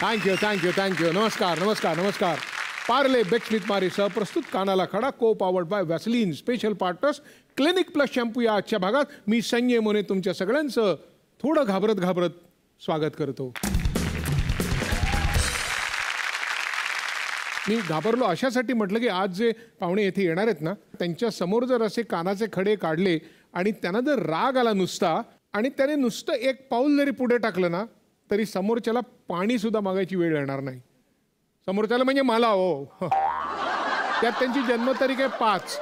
Thank you thank you thank you. नमस्कार नमस्कार नमस्कार. पार्ले बेक्समिथ मारी सह प्रस्तुत कानाला खडा को powered by Vaseline special partners clinic plus shampoo या आजच्या भागात मी संजय मोने तुमच्या सगळ्यांचं थोडं घाबरत घाबरत स्वागत करतो. मी घाबरलो अशासाठी म्हटलं की आज जे पाहुणे येथे येणार आहेत ना त्यांच्या समोर जर असे कानाचे खडे काढले आणि त्यांना जर राग आला नुसता आणि त्याने नुसतं एक पाऊल जरी पुढे टाकलं ना तरी समोरच्याला पाणी सुद्धा मागायची वेळ येणार नाही. समोरच्याला म्हणजे मला हो. त्यात त्यांची जन्मतारीख आहे 5.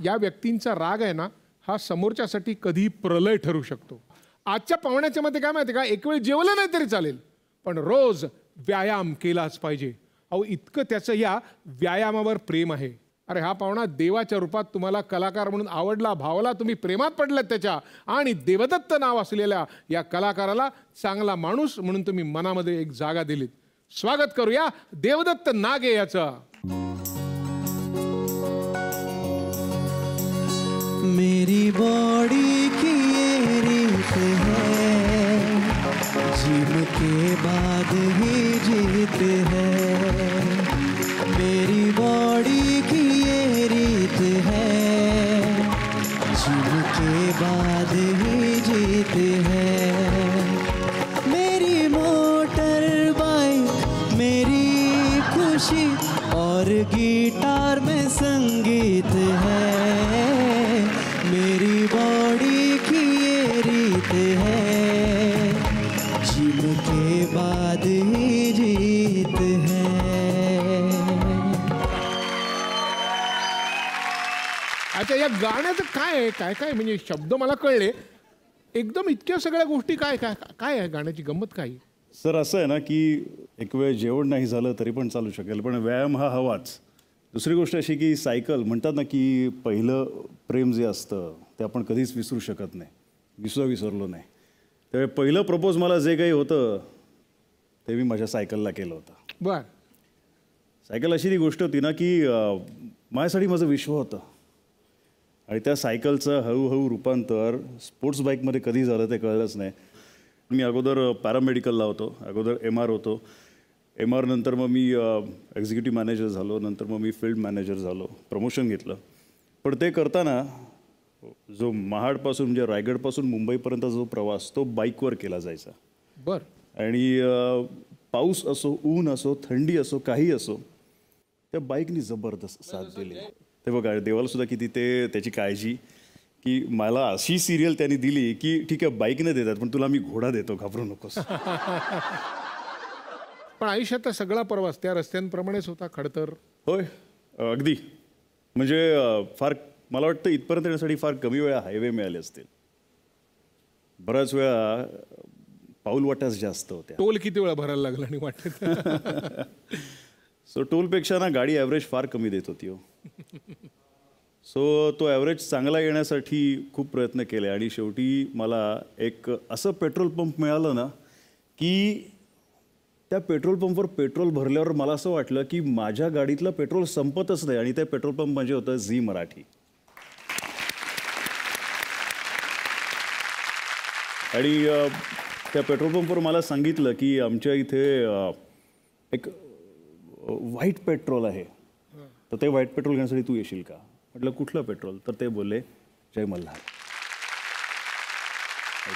या व्यक्तींचा राग आहे ना हा समोरच्यासाठी कधी प्रलय ठरू शकतो. आजच्या पाहुण्याच्या मध्ये काय माहिती का, एक वेळ जेवलं नाही तरी चालेल पण रोज व्यायाम केलाच पाहिजे. अहो इतकं त्याचं या व्यायामावर प्रेम आहे. अरे हा पाहुणा देवाच्या रूपात तुम्हाला कलाकार म्हणून आवडला, भावला, तुम्ही प्रेमात पडलात त्याच्या आणि देवदत्त नाव असलेल्या या कलाकाराला चांगला माणूस म्हणून तुम्ही मनामध्ये एक जागा दिलीत. स्वागत करूया देवदत्त नागे याचं. मेरी बॉडी की ये रीत है, जिम के बाद ही जीत है. मेरी बॉडी की ये रीत है, जिम के बाद ही जीत है. मेरी मोटर बाइक मेरी खुशी और गिटार में संगीत है. मेरी बॉडी की ये रीत है, जिम के बाद ही जीत है. अच्छा या गाण्याचं काय आहे, काय काय म्हणजे शब्द मला कळले एकदम इतक्या सगळ्या गोष्टी काय काय काय आहे गाण्याची गंमत काय आहे? सर असं आहे ना की एक वेळ जेवण नाही झालं तरी पण चालू शकेल पण व्यायाम हा हवाच. दुसरी गोष्ट अशी की सायकल म्हणतात ना की पहिलं प्रेम जे असतं ते आपण कधीच विसरू शकत नाही. विसरलो नाही. त्यावेळी पहिलं प्रपोज मला जे काही होतं ते मी माझ्या सायकलला केलं होतं. बर. सायकल अशी ती गोष्ट होती ना की माझ्यासाठी माझं विश्व होतं आणि त्या सायकलचं हळूहळू रूपांतर स्पोर्ट्स बाईकमध्ये कधी झालं ते कळलंच नाही. मी अगोदर पॅरामेडिकलला होतो, अगोदर MR होतो. MR नंतर मग मी एक्झिक्युटिव्ह मॅनेजर झालो, नंतर मग मी फील्ड मॅनेजर झालो, प्रमोशन घेतलं. पण ते करताना जो महाडपासून म्हणजे रायगडपासून मुंबईपर्यंत जो प्रवास तो बाईकवर केला जायचा. बर. आणि पाऊस असो, ऊन असो, थंडी असो, काही असो त्या बाईकनी जबरदस्त साथ दिली. ते बघा देवाला सुद्धा किती ते त्याची काळजी की मला अशी सिरियल त्यांनी दिली की ठीक आहे बाईकने देतात पण तुला मी घोडा देतो घाबरू नकोस. पण आयुष्यात सगळा प्रवास त्या रस्त्यांप्रमाणेच होता खडतर. होय अगदी. म्हणजे फार मला वाटतं इथपर्यंत येण्यासाठी फार कमी वेळा हायवे मिळाले असतील. बऱ्याच वेळा पाऊलवाटाच जास्त होत्या. टोल किती वेळा भरायला लागला आणि वाटत. सो टोलपेक्षा ना गाडी ॲव्हरेज फार कमी देत होती हो. सो तो ॲव्हरेज चांगला येण्यासाठी खूप प्रयत्न केले आणि शेवटी मला एक असं पेट्रोल पंप मिळालं ना की त्या पेट्रोल पंपवर पेट्रोल भरल्यावर मला असं वाटलं की माझ्या गाडीतलं पेट्रोल संपतच नाही आणि ते पेट्रोल पंप म्हणजे होतं झी मराठी. आणि त्या पेट्रोल पंपवर मला सांगितलं की आमच्या इथे एक व्हाईट पेट्रोल आहे तर ते व्हाईट पेट्रोल घेण्यासाठी तू येशील का. म्हटलं कुठलं पेट्रोल. तर ते बोलले जय मल्हार.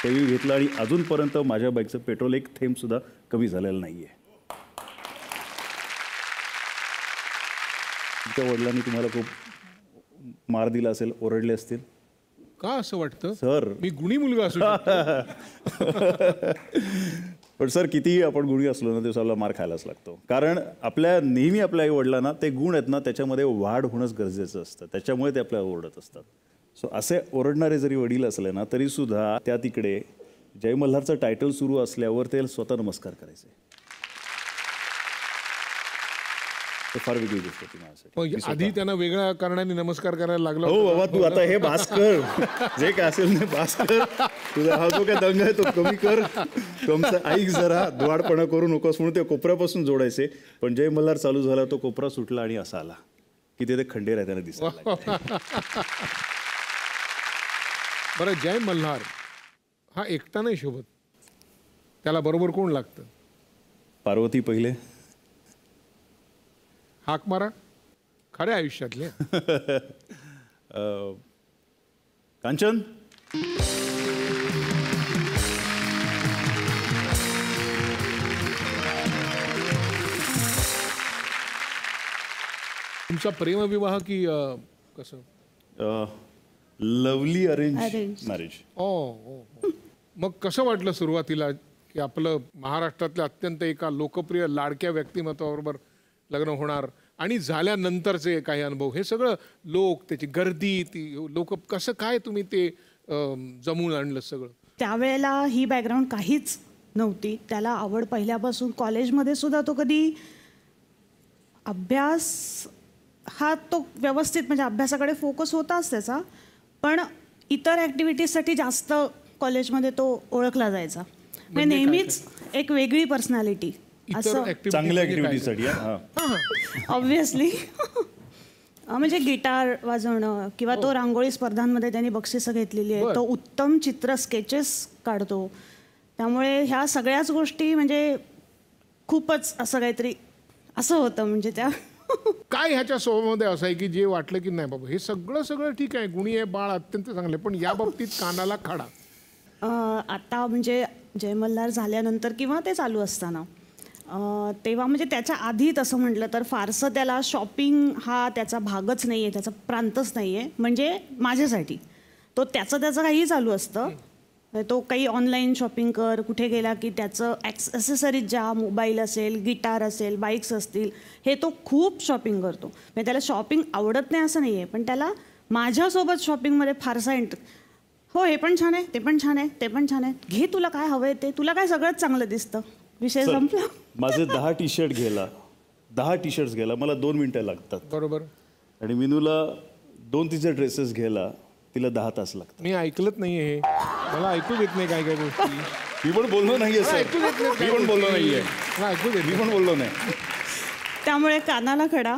ते मी घेतलं आणि अजूनपर्यंत माझ्या बाईकचं पेट्रोल एक थेंब सुद्धा कमी झालेलं नाही आहे. तुमच्या वडिलांनी तुम्हाला खूप मार दिला असेल, ओरडले असतील का असं वाटतं सर. मी गुणी मुलगा असू शकतो. पण सर कितीही आपण गुणी असलो ना दिवसाला मार खायलाच लागतो. कारण आपल्या नेहमी आपल्या आई वडिलांना ते गुण आहेत ना त्याच्यामध्ये वाढ होणंच गरजेचं असतं. त्याच्यामुळे ते आपल्याला ओरडत असतात. सो असे ओरडणारे जरी वडील असले ना तरीसुद्धा त्या तिकडे जय मल्हारचं टायटल सुरू असल्यावर ते स्वतः नमस्कार करायचे. ते फार वेगळी गोष्ट होती माझ्यासाठी. आधी त्यांना वेगळ्या कारणाने नमस्कार करायला लागला. हो बाबा तू आता हे बास कर, जे काय असेल ना बास कर. तुझा हा जो काय दंग आहे तो कमी कर. तुमचं ऐक जरा, द्वाडपणा करू नकोस म्हणून ते कोपऱ्यापासून जोडायचे. पण जय मल्हार चालू झाला तो कोपरा सुटला आणि असा आला की ते खंडेर आहे त्याला दिसला. बरं जय मल्हार हा एकटा नाही शोभत, त्याला बरोबर कोण लागतं. पार्वती पहिले. हाक मारा खऱ्या आयुष्यातले. कांचन. तुमचा प्रेमविवाह की कसं? Lovely arrange Arrange. मॅरेज. ओ मग कसं वाटलं सुरुवातीला की आपलं महाराष्ट्रातल्या अत्यंत एका लोकप्रिय लाडक्या व्यक्तिमत्वाबरोबर लग्न होणार आणि झाल्यानंतरचे काही अनुभव, हे सगळं लोक, त्याची गर्दी, ती लोक, कसं काय तुम्ही ते जमवून आणलं सगळं? त्यावेळेला ही बॅकग्राऊंड काहीच नव्हती. त्याला आवड पहिल्यापासून. कॉलेजमध्ये सुद्धा तो कधी अभ्यास हा तो व्यवस्थित म्हणजे अभ्यासाकडे फोकस होताच त्याचा, पण इतर ॲक्टिव्हिटीजसाठी जास्त कॉलेजमध्ये तो ओळखला जायचा. म्हणजे नेहमीच एक वेगळी पर्सनॅलिटी असं. चांगल्या ऍक्टिव्हिटीसाठी. हां. ऑब्व्हियसली. म्हणजे गिटार वाजवणं किंवा तो रांगोळी स्पर्धांमध्ये त्यांनी बक्षिसं घेतलेली आहे. तो उत्तम चित्र स्केचेस काढतो. त्यामुळे ह्या सगळ्याच गोष्टी म्हणजे खूपच असं काहीतरी असं होतं. म्हणजे त्या काय ह्याच्या स्वभावामध्ये असं आहे की जे वाटलं की नाही बाबा हे सगळं ठीक आहे, गुणी आहे, बाळ अत्यंत चांगले, पण या बाबतीत कानाला खडा? आता म्हणजे जय मल्हार झाल्यानंतर किंवा ते चालू असताना तेव्हा म्हणजे त्याच्या आधी तसं म्हटलं तर फारसं त्याला शॉपिंग हा त्याचा भागच नाही आहे, त्याचा प्रांतच नाही आहे. म्हणजे माझ्यासाठी तो त्याचं काहीही चालू असतं. तो काही ऑनलाईन शॉपिंग कर, कुठे गेला की त्याचं ॲक्सेसरीज ज्या, मोबाईल असेल, गिटार असेल, बाईक्स असतील, हे तो खूप शॉपिंग करतो. म्हणजे त्याला शॉपिंग आवडत नाही असं नाही आहे, पण त्याला माझ्यासोबत शॉपिंगमध्ये फारसा हो हे पण छान आहे, ते पण छान आहे, ते पण छान आहे, घे तुला काय हवं आहे ते, तुला काय सगळंच चांगलं दिसतं, विषय संपला. माझे 10 टी-शर्ट घ्यायला मला 2 मिनिटं लागतात. बरोबर. आणि मिनूला 2 तिचे ड्रेसेस घ्यायला तिला 10 तास लागतात. मी ऐकलंच नाहीये हे, मला ऐकू देत नाही काय काय गोष्टी. मी पण बोललो नाहीये सर. ऐकू देत नाही. मी पण बोललो नाहीये. मला ऐकू देत मी पण बोललो नाही. त्यामुळे कानाला खडा.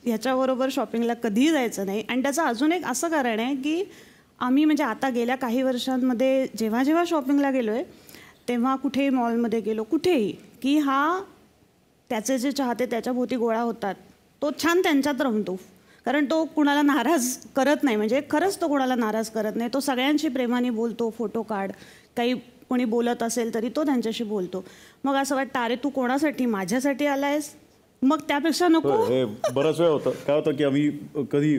ह्याच्याबरोबर शॉपिंगला कधीही जायचं नाही. आणि त्याचं अजून एक असं कारण आहे की आम्ही म्हणजे आता गेल्या काही वर्षांमध्ये जेव्हा जेव्हा शॉपिंगला गेलो आहे तेव्हा कुठेही मॉलमध्ये गेलो, कुठेही, की त्याचे जे चाहते त्याच्या भोवती गोळा होतात. तो छान त्यांच्यात रमतो, कारण तो कुणाला नाराज करत नाही. म्हणजे खरंच तो कुणाला नाराज करत नाही. तो सगळ्यांशी प्रेमाने बोलतो, फोटो काढ, काही कोणी बोलत असेल तरी तो त्यांच्याशी बोलतो. मग असं वाटतं अरे तू कोणासाठी, माझ्यासाठी आलायस, मग त्यापेक्षा नको. हे बराच वेळ होतं. काय होतं की आम्ही कधी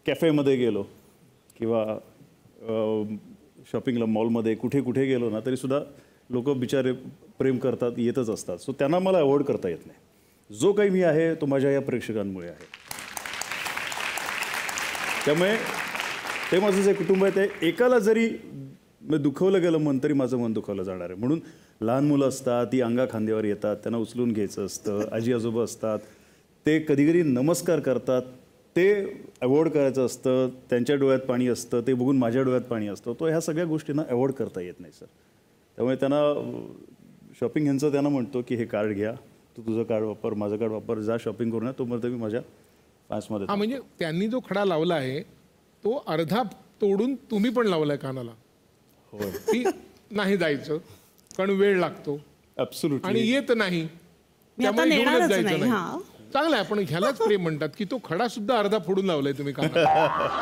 कॅफेमध्ये गेलो किंवा शॉपिंगला मॉलमध्ये कुठे कुठे गेलो ना, तरी सुद्धा लोक बिचारे प्रेम करतात, येतच असतात. सो त्यांना मला अवॉइड करता येत नाही. जो काही मी आहे तो माझ्या या प्रेक्षकांमुळे आहे. त्यामुळे ते माझं जे कुटुंब आहे ते एकाला जरी दुखवलं गेलं मन तरी माझं मन दुखावलं जाणार आहे. म्हणून लहान मुलं असतात, ती अंगा खांद्यावर येतात, त्यांना उचलून घ्यायचं असतं. आजी आजोबा असतात, ते कधी कधी नमस्कार करतात, ते अवॉइड करायचं असतं, त्यांच्या डोळ्यात पाणी असतं, ते बघून माझ्या डोळ्यात पाणी असतं. तो ह्या सगळ्या गोष्टींना अवॉइड करता येत नाही सर. त्यामुळे त्यांना शॉपिंग ह्यांचं त्यांना म्हणतो की हे कार्ड घ्या, तू तुझं कार्ड वापर, माझं कार्ड वापर, जा शॉपिंग करून तो म्हणतो मी माझ्या फॅन्समध्ये. हा, म्हणजे त्यांनी जो खडा लावला आहे तो अर्धा तोडून तुम्ही पण लावलाय कानाला. हो, की नाही जायचं कारण वेळ लागतो ॲब्सोल्युटली. आणि येत नाही, मी आता त्यामुळे घेऊनच नेणारच जायचं नाही. नाही. हा, चांगलं आहे, पण ह्यालाच प्रेम म्हणतात की तो खडा सुद्धा अर्धा फोडून लावलाय तुम्ही कानाला.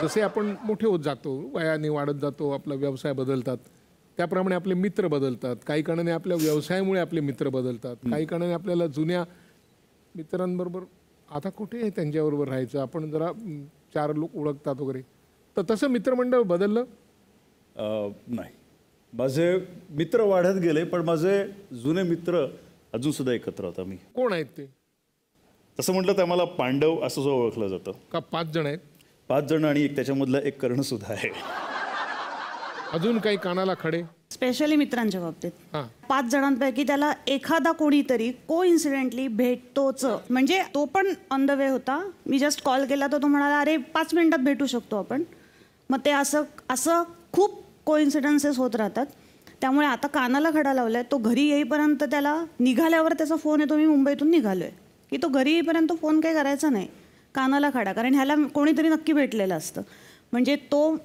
जसे आपण मोठे होत जातो, वयाने वाढत जातो, आपला व्यवसाय बदलतात, त्याप्रमाणे आपले मित्र बदलतात. काही कारणाने आपल्या व्यवसायामुळे आपले मित्र बदलतात. काही कारणाने आपल्याला जुन्या मित्रांबरोबर आता कुठे आहे त्यांच्याबरोबर राहायचं, आपण जरा 4 लोक ओळखतात वगैरे, तर तसं मित्रमंडळ बदललं? नाही, माझे मित्र वाढत गेले, पण माझे जुने मित्र अजून सुद्धा एकत्र होता. मी कोण आहेत ते? तसं म्हटलं तर आम्हाला पांडव असं जो ओळखलं जातं. का 5 जण आहेत? 5 जण आणि त्याच्यामधला एक कर्ण सुद्धा आहे. अजून काही कानाला खडे? स्पेशली मित्रांच्या बाबतीत हां. 5 जणांपैकी त्याला एखादा कोणीतरी कोइन्सिडेंटली भेटतोच. म्हणजे तो पण ऑन द वे होता, मी जस्ट कॉल केला तर तो म्हणाला अरे 5 मिनिटात भेटू शकतो आपण. मग ते असं खूप कोइन्सिडन्सेस होत राहतात. त्यामुळे आता कानाला खडा लावलाय. तो घरी येईपर्यंत त्याला निघाल्यावर त्याचा फोन येतो, मी मुंबईतून निघालोय, की तो घरी येईपर्यंत फोन काही करायचा नाही, कानाला खडा, कारण ह्याला कोणीतरी नक्की भेटलेलं असतं. म्हणजे तो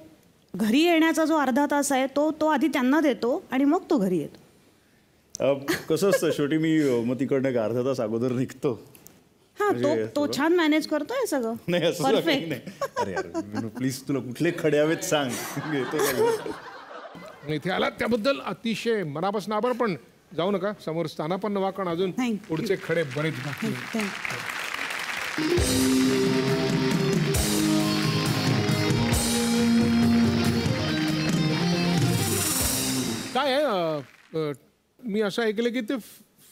घरी येण्याचा जो अर्धा तास आहे तो आधी त्यांना देतो आणि मग तो घरी येतो. कसं असतं शेवटी मी मग तिकडनं एक अर्धा तास अगोदर निघतो. हा तो छान मॅनेज करतोय सगळं. नाही असं काही परफेक्ट. नाही. अरे यार प्लीज तुला कुठले खडे हवेत सांग. घेतो का? इथे आलात त्याबद्दल अतिशय मनापासून आभार. पण जाऊ नका, समोर स्थानापन्न व्हा, कारण अजून Thank you. पुढचे खडे बरेच बाकी आहेत. काय आहे मी असं ऐकलं की ते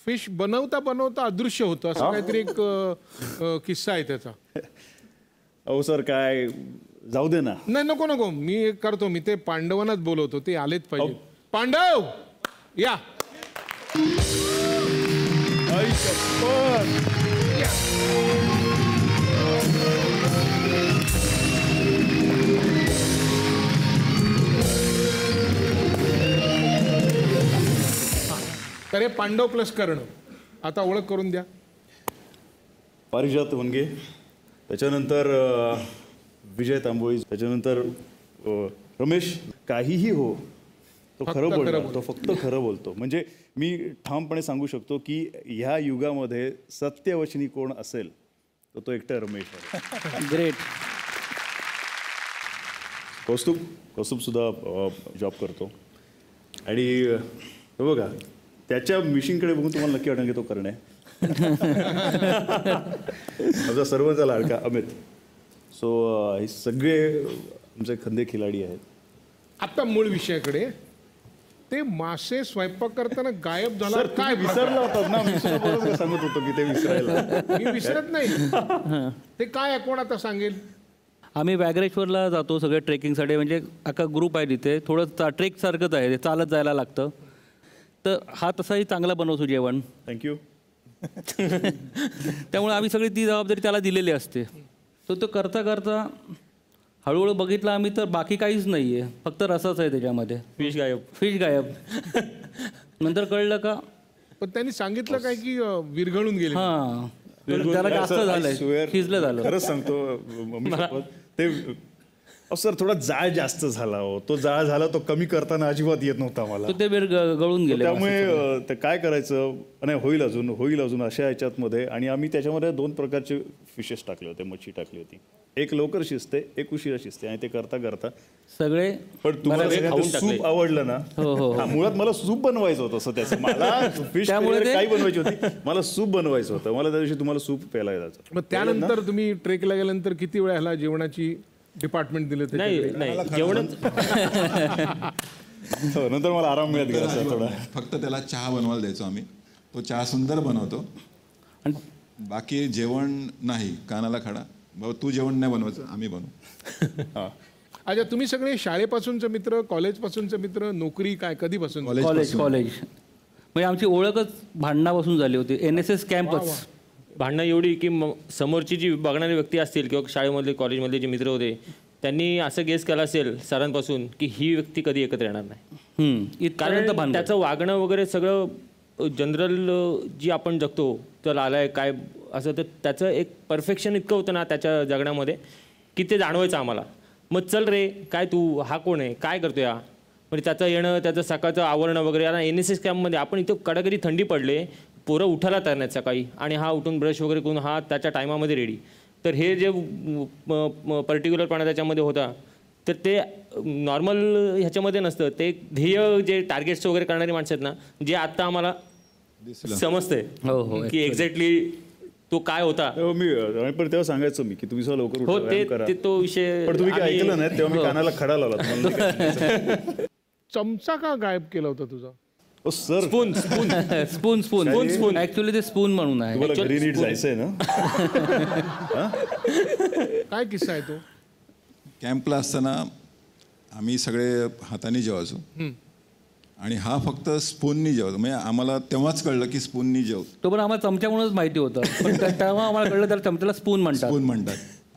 फिश बनवता बनवता अदृश्य होतं, असं काहीतरी एक किस्सा आहे त्याचा. अहो सर काय जाऊ दे ना. नाही नको नको, मी एक करतो. मी ते पांडवांनाच बोलवतो, ते आलेच पाहिजे. पांडव या. आई शपथ. तर हे पांडव प्लस कर्ण. आता ओळख करून द्या. पारिजात वनगे, त्याच्यानंतर विजय तांबोळी, त्याच्यानंतर रमेश. काहीही हो, तो फक्त खरं खरं बोलतो. बोलतो. तो फक्त खरं बोलतो. म्हणजे मी ठामपणे सांगू शकतो की ह्या युगामध्ये सत्यवचनी कोण असेल तर तो एकटा रमेश आहे. ग्रेट. कौस्तुभ सुद्धा जॉब करतो आणि हे बघा त्याच्या मिशिनकडे बघून तुम्हाला नक्की वाटेल की तो कर्ण आहे. माझा सर्वांचा लाडका अमित. सो हे सगळे आमचे खंदे खिलाडी आहेत. आता मूळ विषयाकडे. ते मासे स्वयंपाक करताना गायब झाला सर काय काय विसरला होतात ना. मी सुद्धा बरोबर सांगत होतो की ते विसरायला. मी विसरत नाही. ते काय आहे, कोण आता सांगेल? आम्ही व्याघ्रेश्वरला जातो सगळे ट्रेकिंगसाठी. म्हणजे अख्खा ग्रुप आहे तिथे. थोडं ट्रेकसारखंच आहे, ते चालत जायला लागतं. तर हा तसाही चांगला बनवतो जेवण. थँक्यू. त्यामुळे आम्ही सगळी ती जबाबदारी त्याला दिलेली असते. तो करता करता हळूहळू बघितलं आम्ही तर बाकी काहीच नाही आहे, फक्त रसाच आहे त्याच्यामध्ये. फिश गायब. नंतर कळलं का पण त्यांनी सांगितलं काय की विरघळून गेले. हां त्याला जास्त झालंय, शिजलं झालं. खरंच सांगतो मम्मी शपथ, ते सर थोडा जाळ जास्त झाला हो. तो जाळ झाला तो कमी करताना अजिबात येत नव्हता मला. तो ते गळून गेले. त्यामुळे ते काय करायचं नाही, होईल अजून अशा ह्याच्यात मध्ये. आणि आम्ही त्याच्यामध्ये 2 प्रकारचे फिशेस टाकले होते, मच्छी टाकली होती. एक लवकर शिजते, एक उशिरा शिजते. आणि ते करता करता सगळे. पण तुम्हाला सूप आवडलं ना. हा, मुळात मला सूप बनवायचं होतं असं त्याचं. मला फिश काही बनवायची होती, मला सूप बनवायचं होतं. मला त्या दिवशी तुम्हाला सूप प्यायला जायचं. मग त्यानंतर तुम्ही ट्रेकला गेल्यानंतर किती वेळ ह्याला जेवणाची डिपार्टमेंट दिलं? नाही जेवण नंतर मला आराम मिळत गेला थोडा. फक्त त्याला चहा बनवायला द्यायचो आम्ही. तो चहा सुंदर बनवतो. बाकी जेवण नाही, कानाला खडा. बाबा तू जेवण नाही बनवायचं, आम्ही बनवू. अच्छा, तुम्ही सगळे शाळेपासूनचे मित्र, कॉलेजपासूनचे मित्र, नोकरी काय कधीपासून? कॉलेज. म्हणजे आमची ओळखच भांडणापासून झाली होती. NSS कॅम्पच. भांडणं एवढी की समोरची जी बघणारी व्यक्ती असतील किंवा शाळेमधले कॉलेजमधले जे मित्र होते त्यांनी असं गेस केला असेल सरांपासून की ही व्यक्ती कधी एकत्र येणार नाही. कारण त्याचं वागणं वगैरे सगळं जनरल जी आपण जगतो तर आलाय काय असं, तर त्याचं एक परफेक्शन इतकं होतं ना त्याच्या जगण्यामध्ये की ते जाणवायचं आम्हाला. मग चल रे काय तू, हा कोण आहे, काय करतो या. म्हणजे त्याचं येणं, त्याचं सकाळचं आवरणं वगैरे. आता NSS कॅम्पमध्ये आपण इथं कडाकडी थंडी पडले, पोरं उठायला तयार नाहीत सकाळी. आणि हा उठून ब्रश वगैरे करून हा त्याच्या टायमामध्ये रेडी. तर हे जे पर्टिक्युलरपणा त्याच्यामध्ये होता तर ते नॉर्मल ह्याच्यामध्ये नसतं. ते ध्येय जे टार्गेट्स वगैरे करणारी माणसं आहेत ना, जे आत्ता आम्हाला समजतंय की एक्झॅक्टली तो काय होता. मी पण तेव्हा सांगायचं मी की तुम्ही सगळं लवकर हो उठा. ते तो विषय. पण तुम्ही काय ऐकलं नाही तेव्हा मी कानाला खडा लावला. चमचा का गायब केला होता तुझा? सर स्पून ऍक्च्युली ते स्पून म्हणून आहे. तुम्हाला घरी नीट जायचंय ना. काय किस्सा आहे तो? कॅम्पला असताना आम्ही सगळे हाताने जेवायचो आणि हा फक्त स्पूननी जेवतो. म्हणजे आम्हाला तेव्हाच कळलं की स्पूननी जेवतो. तो पण आम्हाला चमच्यामुळेच माहिती होतं. पण तेव्हा आम्हाला कळलं त्याला चमच्याला स्पून म्हणतात.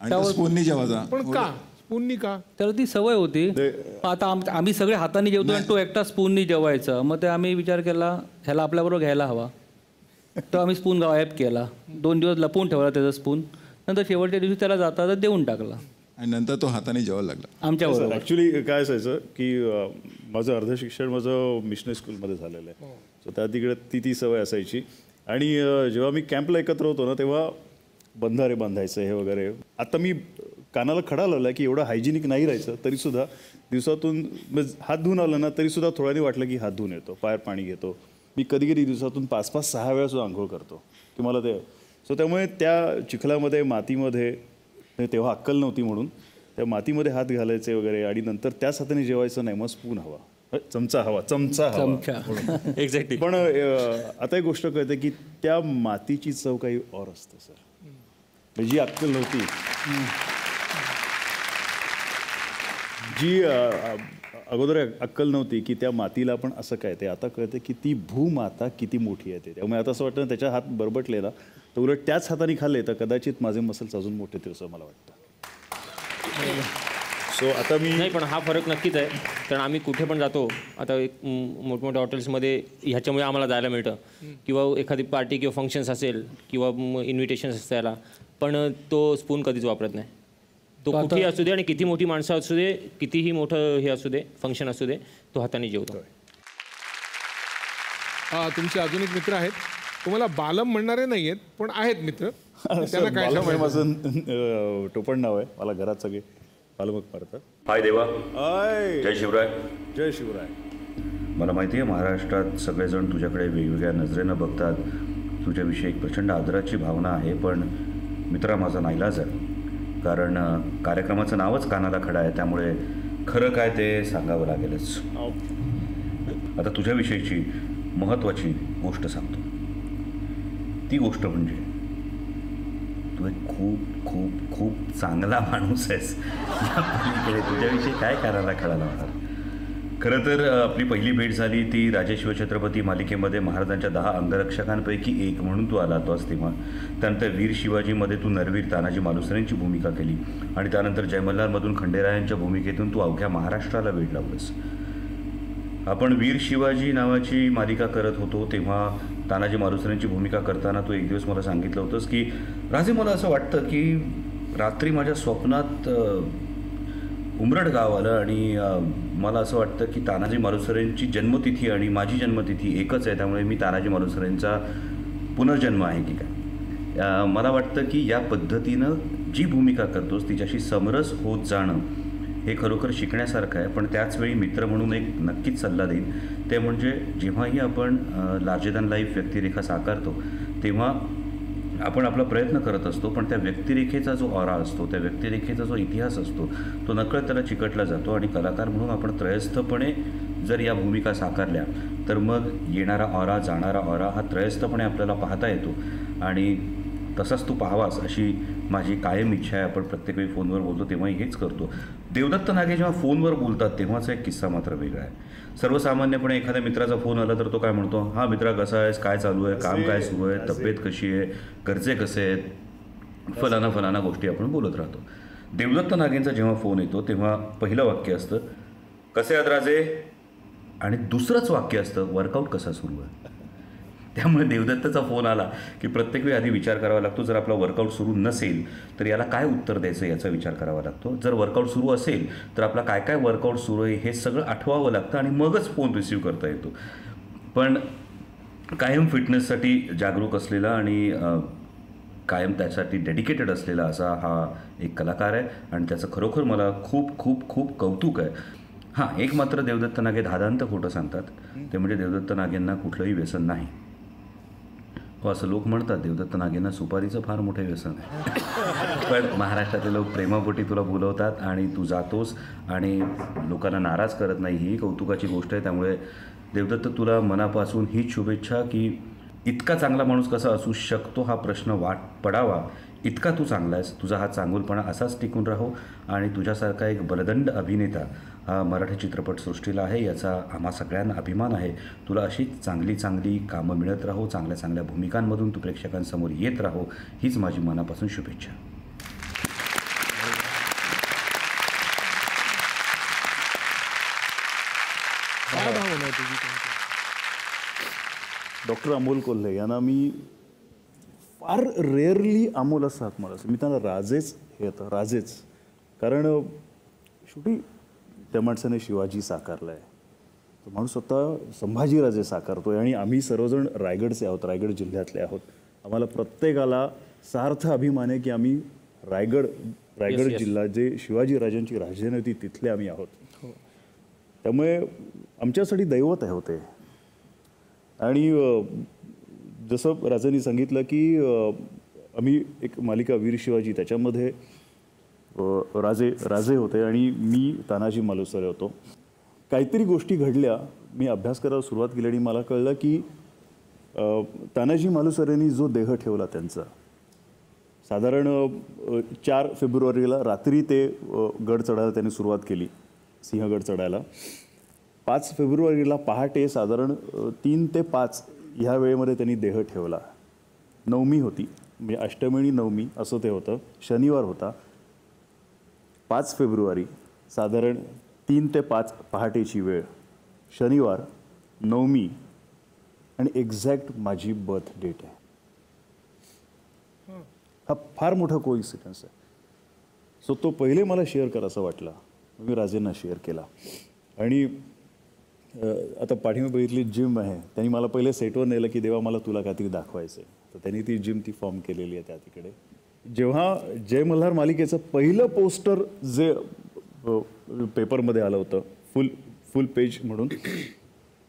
आणि स्पूननी जेवायचा. पण का स्पूननी का? त्याला ती सवय होती. आता आम्ही सगळे हाताने जेवतो आणि तो एकटा स्पूननी जेवायचा. मग ते आम्ही विचार केला ह्याला आपल्याबरोबर घ्यायला हवा. तर आम्ही स्पून गायब केला. 2 दिवस लपवून ठेवला त्याचा स्पून. नंतर शेवटच्या दिवशी त्याला जाता देऊन टाकला आणि नंतर तो हाताने जेवायला लागला आमच्याबरोबर. ऍक्च्युली काय असायचं की माझं अर्ध शिक्षण माझं मिशनरी स्कूलमध्ये झालेलं आहे. सो त्या तिकडे ती सवय असायची. आणि जेव्हा मी कॅम्पला एकत्र होतो ना तेव्हा बंधारे बांधायचं हे वगैरे. आता मी कानाला खडा लावला की एवढं हायजिनिक नाही राहायचं तरीसुद्धा दिवसातून हात धुवून आलं ना तरीसुद्धा थोड्याने वाटलं की हात धुवून येतो, पायात पाणी घेतो. मी कधी कधी दिवसातून 5-6 वेळा सुद्धा आंघोळ करतो की मला ते. सो त्यामुळे त्या चिखलामध्ये मातीमध्ये तेव्हा अक्कल नव्हती म्हणून त्या मातीमध्ये हात घालायचे वगैरे. आणि नंतर त्याच हाताने जेवायचं नाही, मग स्पून हवा, चमचा हवा. एक्झॅक्टली. पण आता एक गोष्ट कळते की त्या मातीची चव काही और असते सर. जी अक्कल नव्हती, जी अगोदर अक्कल नव्हती की त्या मातीला आपण असं काय, ते आता कळते की ती भूमाता किती मोठी आहे. त्यामुळे आता असं वाटतं ना त्याच्या हात बरबटले ना तर उलट त्याच हाताने खाल्ले तर कदाचित माझे मसल्स अजून मोठे ते असं मला वाटतं. सो आता मी नाही, पण हा फरक नक्कीच आहे. कारण आम्ही कुठे पण जातो आता, एक मोठमोठ्या हॉटेल्समध्ये ह्याच्यामुळे आम्हाला जायला मिळतं, किंवा एखादी पार्टी किंवा फंक्शन्स असेल किंवा इन्व्हिटेशन्स असते त्याला, पण तो स्पून कधीच वापरत नाही. तो कुठेही असू दे आणि किती मोठी माणसं असू दे, कितीही मोठं हे असू दे, फंक्शन असू दे, तो हाताने जेवतो. तुमचे अजून एक मित्र आहेत, तुम्हाला बालम म्हणणारे नाही आहेत पण आहेत मित्र. त्यांना काय बालम आहे माझं टोपण नाव आहे. मला घरात सगळे बालमक मारतात. हाय देवा, हाय, जय शिवराय. जय शिवराय. मला माहिती आहे महाराष्ट्रात सगळेजण तुझ्याकडे वेगवेगळ्या नजरेनं बघतात. तुझ्याविषयी एक प्रचंड आदराची भावना आहे. पण मित्रा, माझा नाईलाज आहे, कारण कार्यक्रमाचं नावच कानाला खडा आहे. त्यामुळे खरं काय ते सांगावं लागेलच. आता तुझ्याविषयीची महत्त्वाची गोष्ट सांगतो. ती गोष्ट म्हणजे तू एक खूप खूप खूप चांगला माणूस आहेस. तुझ्याविषयी काय कानाला खडा लावणार. खरं तर आपली पहिली भेट झाली ती राजे शिवछत्रपती मालिकेमध्ये महाराजांच्या 10 अंगरक्षकांपैकी एक म्हणून तू आला होतास तेव्हा. त्यानंतर वीर शिवाजीमध्ये तू नरवीर तानाजी मालुसरेंची भूमिका केली आणि त्यानंतर जय मल्हारमधून खंडेरायांच्या भूमिकेतून तू अवघ्या महाराष्ट्राला वेड लावलंस. आपण वीर शिवाजी नावाची मालिका करत होतो तेव्हा तानाजी मालुसरेंची भूमिका करताना तू एक दिवस मला सांगितलं होतंस की राजे, मला असं वाटतं की रात्री माझ्या स्वप्नात उमरड गाव आलं आणि मला असं वाटतं की तानाजी मालुसरेंची जन्मतिथी आणि माझी जन्मतिथी एकच आहे, त्यामुळे मी तानाजी मालुसरेंचा पुनर्जन्म आहे की काय. मला वाटतं की या पद्धतीनं जी भूमिका करतोस तिच्याशी समरस होत जाणं हे खरोखर शिकण्यासारखं आहे. पण त्याचवेळी मित्र म्हणून एक नक्कीच सल्ला देईन, ते म्हणजे जेव्हाही आपण लार्जर दॅन लाईफ व्यक्तिरेखा साकारतो तेव्हा आपण आपला प्रयत्न करत असतो, पण त्या व्यक्तिरेखेचा जो ऑरा असतो, त्या व्यक्तिरेखेचा जो इतिहास असतो तो नकळत त्याला चिकटला जातो. आणि कलाकार म्हणून आपण त्रयस्थपणे जर या भूमिका साकारल्या तर मग येणारा ऑरा, जाणारा ऑरा हा त्रयस्थपणे आपल्याला पाहता येतो. आणि तसाच तू पाहावास अशी माझी कायम इच्छा आहे. आपण प्रत्येक वेळी फोनवर बोलतो तेव्हाही हेच करतो. देवदत्त नागे जेव्हा फोनवर बोलतात तेव्हाचा एक किस्सा मात्र वेगळा आहे. सर्वसामान्यपणे एखाद्या मित्राचा फोन आला तर तो काय म्हणतो, हा मित्रा कसा आहेस, काय चालू आहे, काम काय सुरू आहे, तब्येत कशी आहे, घरचे कसे आहेत, फलाना गोष्टी आपण बोलत राहतो. देवदत्त नागेंचा जेव्हा फोन येतो तेव्हा पहिलं वाक्य असतं, कसे आहेत राजे, आणि दुसरंच वाक्य असतं, वर्कआउट कसा सुरू आहे. त्यामुळे देवदत्तचा फोन आला की प्रत्येक वेळी आधी विचार करावा लागतो, जर आपला वर्कआउट सुरू नसेल तर याला काय उत्तर द्यायचं याचा विचार करावा लागतो. जर वर्कआउट सुरू असेल तर आपला काय काय वर्कआउट सुरू आहे हे सगळं आठवावं लागतं आणि मगच फोन रिसीव्ह करता येतो. पण कायम फिटनेससाठी जागरूक असलेला आणि कायम त्यासाठी डेडिकेटेड असलेला असा हा एक कलाकार आहे आणि त्याचं खरोखर मला खूप खूप खूप कौतुक आहे. हां, एक मात्र देवदत्त नागे धादांत खोटं सांगतात, ते म्हणजे देवदत्त नागेंना कुठलंही व्यसन नाही. हो, असं लोक म्हणतात देवदत्त नागेंना सुपारीचं फार मोठं व्यसन आहे. पण महाराष्ट्रातले लोक प्रेमापोटी तुला बोलवतात आणि तू जातोस आणि लोकांना नाराज करत नाही, ही कौतुकाची गोष्ट आहे. त्यामुळे देवदत्त तुला मनापासून हीच शुभेच्छा की इतका चांगला माणूस कसा असू शकतो हा प्रश्न पडावा इतका तू चांगला आहेस. तुझा हा चांगुलपणा असाच टिकून राहो आणि तुझ्यासारखा एक बलदंड अभिनेता हा मराठी चित्रपटसृष्टीला आहे याचा आम्हा सगळ्यांना अभिमान आहे. तुला अशीच चांगली चांगली कामं मिळत राहो, चांगल्या चांगल्या भूमिकांमधून तू प्रेक्षकांसमोर येत राहो, हीच माझी मनापासून शुभेच्छा. डॉक्टर अमोल कोल्हे यांना मी फार रेअरली अमोल असं हाक मारत असतो. मी त्यांना राजेच हे येतं, राजेच. कारण शेवटी त्या माणसाने शिवाजी साकारला आहे, तो माणूस आता संभाजीराजे साकारतोय आणि आम्ही सर्वजण रायगडचे आहोत, रायगड जिल्ह्यातले आहोत. आम्हाला प्रत्येकाला सार्थ अभिमान आहे की आम्ही रायगड जिल्हा जे शिवाजीराजांची राजधानी होती तिथले आम्ही आहोत. त्यामुळे आमच्यासाठी दैवत आहे होते. आणि जसं राजांनी सांगितलं की आम्ही एक मालिका वीर शिवाजी त्याच्यामध्ये राजे होते आणि मी तानाजी मालुसरे होतो. काहीतरी गोष्टी घडल्या, मी अभ्यास करायला सुरुवात केली आणि मला कळलं की तानाजी मालुसरेंनी जो देह ठेवला त्यांचा साधारण 4 फेब्रुवारीला रात्री ते गड चढायला त्यांनी सुरुवात केली, सिंहगड चढायला. 5 फेब्रुवारीला पहाटे साधारण 3 ते 5 ह्या वेळेमध्ये त्यांनी देह ठेवला. नवमी होती, म्हणजे अष्टमी आणि नवमी असं ते होतं, शनिवार होता. 5 फेब्रुवारी साधारण 3 ते 5 पहाटेची वेळ, शनिवार, नवमी आणि एक्झॅक्ट माझी बर्थ डेट आहे. हा फार मोठा कोइन्सिडन्स आहे. सो तो पहिले मला शेअर करायचा वाटला, मी राजेंना शेअर केला. आणि आता पाठीमागे बघितली जिम आहे, त्यांनी मला पहिले सेटवर नेलं की देवा मला तुला काहीतरी दाखवायचं आहे. तर त्यांनी ती जिम ती फॉर्म केलेली आहे त्या तिकडे. जेव्हा जय मल्हार मालिकेचं पहिलं पोस्टर जे पेपरमध्ये आलं होतं फुल पेज म्हणून,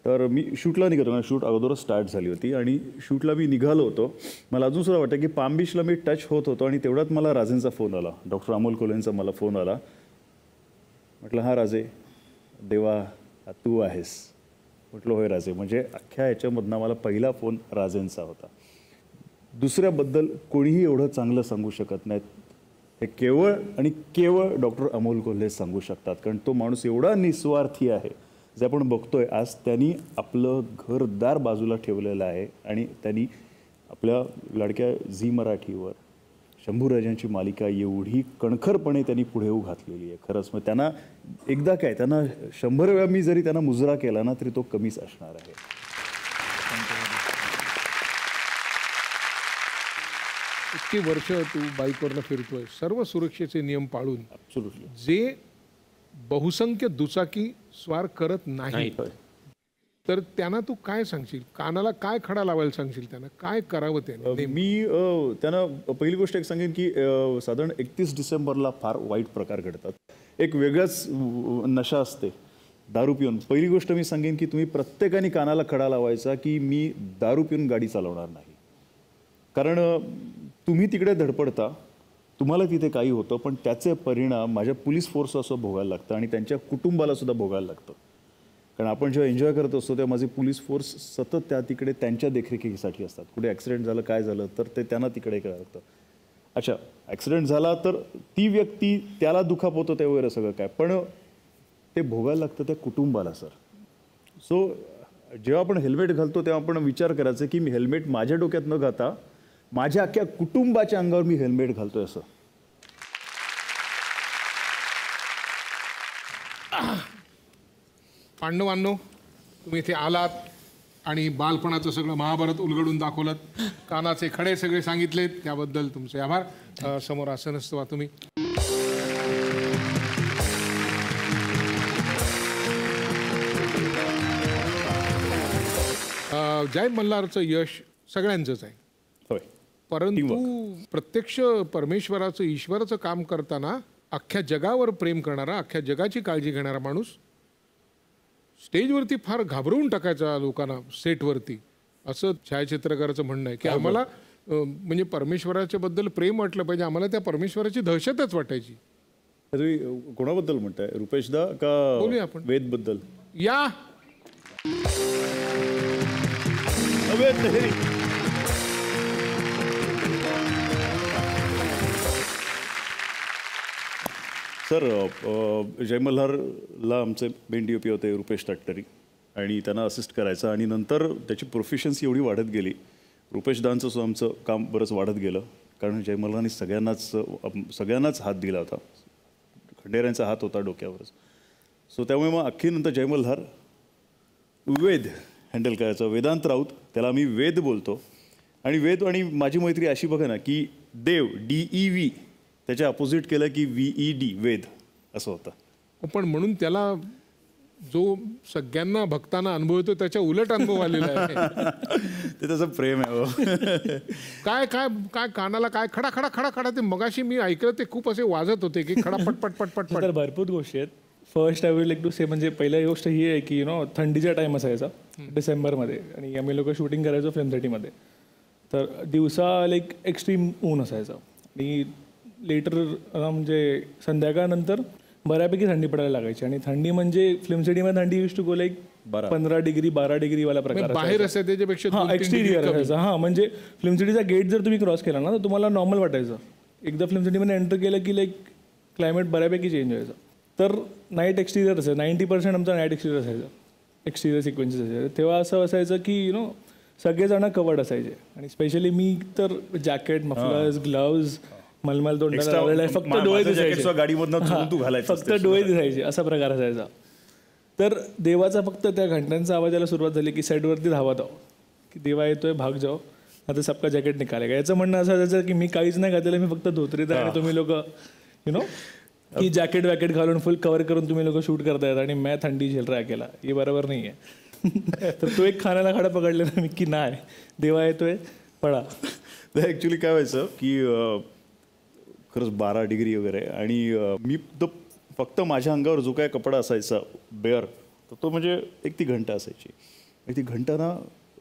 तर मी शूटला निघतो, शूट अगोदरच स्टार्ट झाली होती आणि शूटला मी निघालो होतो. मला अजूनसुद्धा वाटतं की पाम बीचला मी टच होत होतो आणि तेवढ्यात मला राजेंचा फोन आला, डॉक्टर अमोल कोल्हेंचा मला फोन आला. म्हटलं हा राजे, देवा तू आहेस. म्हटलं होय राजे. म्हणजे अख्ख्या ह्याच्यामधनं मला पहिला फोन राजेंचा होता. दुसऱ्याबद्दल कोणीही एवढं चांगलं सांगू शकत नाहीत, हे केवळ आणि केवळ डॉक्टर अमोल कोल्हे सांगू शकतात. कारण तो माणूस एवढा निस्वार्थी आहे, जे आपण बघतोय आज त्यांनी आपलं घरदार बाजूला ठेवलेलं आहे आणि त्यांनी आपल्या लाडक्या झी मराठीवर शंभूराजांची मालिका एवढी कणखरपणे त्यांनी पुढे घातलेली आहे. खरंच मग त्यांना एकदा काय, त्यांना 100 वेळा मी जरी त्यांना मुजरा केला ना तरी तो कमीच असणार आहे. इतकी वर्ष तू बाईकवरनं फिरतोय, सर्व सुरक्षेचे नियम पाळून, ॲब्सोल्युटली. जे बहुसंख्य दुचाकी स्वार करत नाही, तर त्यांना तू काय सांगशील? कानाला काय खडा लावायला सांगशील? त्यांना काय करावं? त्याने मी त्यांना पहिली गोष्ट एक सांगेन की साधारण 31 डिसेंबरला फार वाईट प्रकार घडतात. एक वेगळाच नशा असते दारू पिऊन. पहिली गोष्ट मी सांगेन की तुम्ही प्रत्येकाने कानाला खडा लावायचा की मी दारू पिऊन गाडी चालवणार नाही. कारण तुम्ही तिकडे धडपडता, तुम्हाला तिथे काही होतं, पण त्याचे परिणाम माझ्या पोलीस फोर्स असं भोगायला लागतं आणि त्यांच्या कुटुंबाला सुद्धा भोगायला लागतं. कारण आपण जेव्हा एन्जॉय करत असतो तेव्हा माझे पोलीस फोर्स सतत त्या तिकडे त्यांच्या देखरेखीसाठी असतात. कुठे ॲक्सिडेंट झालं, काय झालं तर ते त्यांना तिकडे करावं लागतं. अच्छा, ॲक्सिडेंट झाला तर ती व्यक्ती त्याला दुखापत होते वगैरे सगळं काय, पण ते भोगायला लागतं त्या कुटुंबाला सर. सो जेव्हा आपण हेल्मेट घालतो तेव्हा आपण विचार करायचा की मी हेल्मेट माझ्या डोक्यात न घालता माझ्या अख्ख्या कुटुंबाच्या अंगावर मी हेल्मेट घालतोय असं. पांडवांनो, तुम्ही इथे आलात आणि बालपणाचं सगळं महाभारत उलगडून दाखवलं, कानाचे खडे सगळे सांगितलेत, त्याबद्दल तुमचे आभार. समोर आसनस्थ व्हा तुम्ही. जय मल्हारचं यश सगळ्यांचंच आहे, होय, परंतु प्रत्यक्ष परमेश्वराचं, ईश्वराचं काम करताना अख्ख्या जगावर प्रेम करणारा, अख्ख्या जगाची काळजी घेणारा माणूस स्टेजवरती फार घाबरवून टाकायचा लोकांना सेटवरती, असं छायाचित्रकाराचं म्हणणं आहे की आम्हाला म्हणजे परमेश्वराच्या बद्दल प्रेम वाटलं पाहिजे, आम्हाला त्या परमेश्वराची दहशतच वाटायची. तुम्ही कोणाबद्दल म्हणताय? रुपेशदा का बोलूया आपण वेदबद्दल? या वेद लहेरी. सर, जय मल्हारला आमचे मेन DOP होते रुपेश तटकरी आणि त्यांना असिस्ट करायचा आणि नंतर त्याची प्रोफिशन्सी एवढी वाढत गेली. रुपेशदांचं सुद्धा आमचं काम बरंच वाढत गेलं, कारण जय मल्हारनी सगळ्यांनाच हात दिला होता, खंडेरांचा हात होता डोक्यावरच. सो त्यामुळे मग अख्खी नंतर जय मल्हार वेद हँडल करायचा. वेदांत राऊत, त्याला आम्ही वेद बोलतो. आणि वेद आणि माझी मैत्री अशी बघा ना की देव DEV त्याच्या अपोजिट केलं की VED वेद असं होतं. पण म्हणून त्याला जो सगळ्यांना भक्तांना अनुभव येतो त्याच्या उलट अनुभव आलेला आहे. ते त्याचं प्रेम आहे हो. काय काय काय कानाला काय खडा खडा खडा खडा ते मगाशी मी ऐकलं ते खूप असे वाजत होते की खडा पटपट पटपट पट. तर भरपूर गोष्टी आहेत. First I would like to say म्हणजे पहिली गोष्ट ही आहे की थंडीचा टाईम असायचा डिसेंबरमध्ये आणि आम्ही लोक शूटिंग करायचो फिल्म सिटीमध्ये. तर दिवसा लाईक एक्स्ट्रीम ऊन असायचं आणि लेटर म्हणजे संध्याकाळनंतर बऱ्यापैकी थंडी पडायला लागायची आणि थंडी म्हणजे फिल्म सिटीमध्ये थंडी use to go like 15 degree 12 degree वाला प्रकार बाहेर असेल त्याच्यापेक्षा हां एक्सटिरियर असायचं. हां म्हणजे फिल्म सिटीचा गेट जर तुम्ही क्रॉस केला ना तर तुम्हाला नॉर्मल वाटायचं. एकदा फिल्म सिटीमध्ये एंटर केलं की लाईक क्लायमेट बऱ्यापैकी चेंज व्हायचं. तर नाईट एक्सटिरियर असायचं 90% आमचा नाईट एक्सटिरियर असायचं. एक्सटिरियर सिक्वेन्सेस असायचे. तेव्हा असं असायचं की सगळेजण कवर्ड असायचे आणि स्पेशली मी तर जॅकेट मफलर्स ग्लव्ज मलमल तोंडाला फक्त डोळे दिसायचे. फक्त डोळे दिसायचे असा प्रकार असायचा. तर देवाचा फक्त त्या घंटांचा आवाजाला सुरुवात झाली की सेटवरती धावत आहो की देवा येतोय भाग जाओ आता सबका जॅकेट निकालेगा. याचं म्हणणं असं असायचं की मी काहीच नाही घातलेलं मी फक्त धोत्रीत आहे आणि तुम्ही लोक की जॅकेट वॅकेट घालून फुल कव्हर करून तुम्ही लोक शूट करतायत आणि मैं थंडी झेल रहा केला. हे बरोबर नाही आहे. तर तो एक खाण्याला खाडा पकडलेला मी की नाही देवा येतोय पळा. ॲक्च्युली काय व्हायचं की खरंच 12 डिग्री वगैरे आणि मी फक्त माझ्या अंगावर जो काय कपडा असायचा बेअर तर तो म्हणजे एक ती घंटा असायची. ती घंटा ना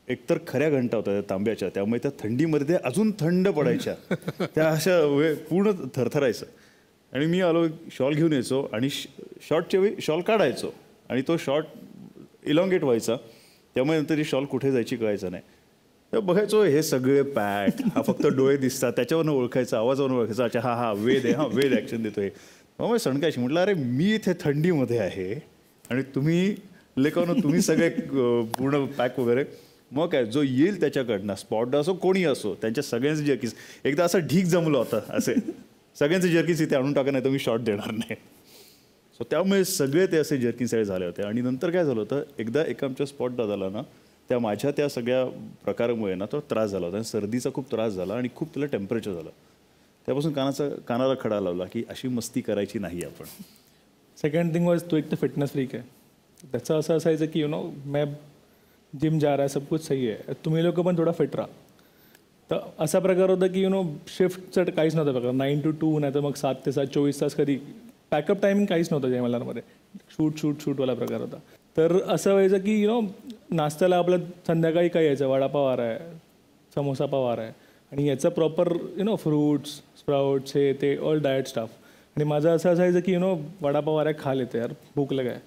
एकतर खऱ्या घंटा होत्या त्या तांब्याच्या त्यामुळे त्या थंडीमध्ये त्या अजून थंड पडायच्या. त्या अशा पूर्ण थरथरायचं आणि मी आलो शॉल घेऊन यायचो आणि शॉर्टच्या वेळी शॉल काढायचो आणि तो शॉर्ट इलॉंगेट व्हायचा त्यामुळे नंतर ही शॉल कुठे जायची कळायचं नाही. तर बघायचो हे सगळे पॅट हा फक्त डोळे दिसतात त्याच्यावरनं ओळखायचं आवाजावरून ओळखायचं. अच्छा हा वेद आहे वेद ॲक्शन देतोय. मग मी सणकायची म्हटलं अरे मी इथे थंडीमध्ये आहे आणि तुम्ही लेखावरून तुम्ही सगळे पूर्ण पॅक वगैरे. मग काय जो येईल त्याच्याकडनं स्पॉट असो कोणी असो त्यांच्या सगळ्यांचे जर्कीस एकदा असं ढीक जमलं होतं असे सगळ्यांचे जर्कीस इथे आणून टाका नाही तर मी शॉट देणार नाही. सो त्यामुळे सगळे ते असे जर्किन साईड झाले होते. आणि नंतर काय झालं होतं एकदा एका आमच्या स्पॉट दादाला ना त्या माझ्या त्या सगळ्या प्रकारामुळे ना तो त्रास झाला होता आणि सर्दीचा खूप त्रास झाला आणि खूप त्याला टेम्परेचर झालं. त्यापासून कानाला खडा लावला की अशी मस्ती करायची नाही आपण. सेकंड थिंग वॉज तो एक तर फिटनेस फ्रीक आहे. त्याचं असं असायचं की मैं जिम जा रहा है सब कुछ सही आहे तुम्ही लोक पण थोडा फिट राहा. तर असा प्रकार होता की शिफ्टचं काहीच नव्हतं प्रकार 9 to 2 नाही तर मग 7 ते 7 24 तास कधी पॅकअप टायमिंग काहीच नव्हतं जयमल्लारमध्ये. शूटवाला प्रकार होता. तर असं व्हायचं की नाश्त्याला आपलं संध्याकाळी काय यायचं वडापाव आ रहा आहे समोसा पाव आ रहा आहे आणि याचं प्रॉपर फ्रूट्स स्प्राउट्स हे ते ऑल डाएट स्टाफ. आणि माझं असं असायचं की वडापाव आ रहा आहे खा लेते यार भूक लगाय